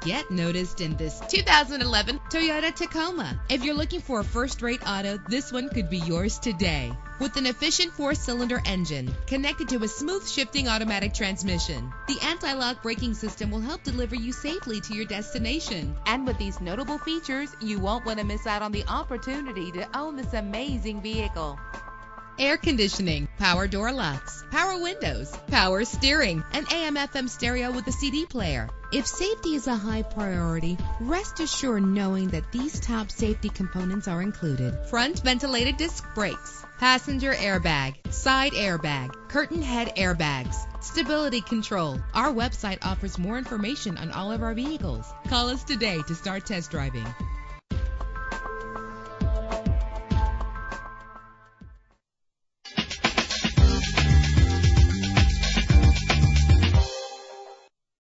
get noticed in this 2011 Toyota Tacoma. If you're looking for a first-rate auto, this one could be yours today. With an efficient 4-cylinder engine connected to a smooth shifting automatic transmission, the anti-lock braking system will help deliver you safely to your destination. And with these notable features, you won't want to miss out on the opportunity to own this amazing vehicle. Air conditioning, power door locks, power windows, power steering, an AM/FM stereo with a CD player. If safety is a high priority, rest assured knowing that these top safety components are included: front ventilated disc brakes, passenger airbag, side airbag, curtain head airbags, stability control. Our website offers more information on all of our vehicles. Call us today to start test driving.